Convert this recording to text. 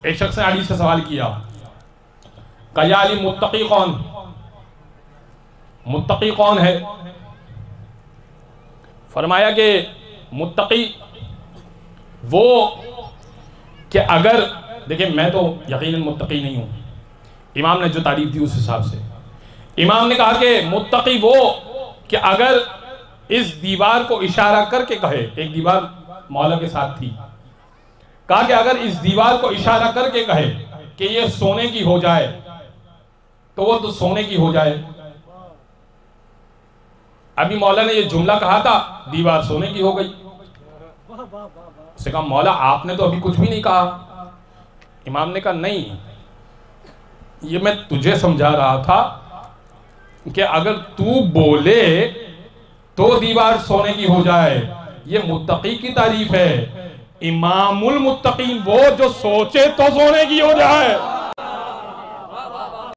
ایک شخص نے حدیث سے سوال کیا کہ یا علی متقی کون ہے؟ فرمایا کہ متقی وہ کہ اگر دیکھیں میں تو یقیناً متقی نہیں ہوں، امام نے جو تعریف دی اس حساب سے امام نے کہا کہ متقی وہ کہ اگر اس دیوار کو اشارہ کر کے کہے، ایک دیوار مولا کے ساتھ تھی، کہا کہ اگر اس دیوار کو اشارہ کر کے کہے کہ یہ سونے کی ہو جائے تو وہ تو سونے کی ہو جائے۔ ابھی مولا نے یہ جملہ کہا تھا دیوار سونے کی ہو گئی، اس سے کہا مولا آپ نے تو ابھی کچھ بھی نہیں کہا۔ امام نے کہا نہیں، یہ میں تجھے سمجھا رہا تھا کہ اگر تو بولے تو دیوار سونے کی ہو جائے، یہ متقی کی تعریف ہے۔ امام المتقین وہ جو سوچے تو سونے کی ہو جائے۔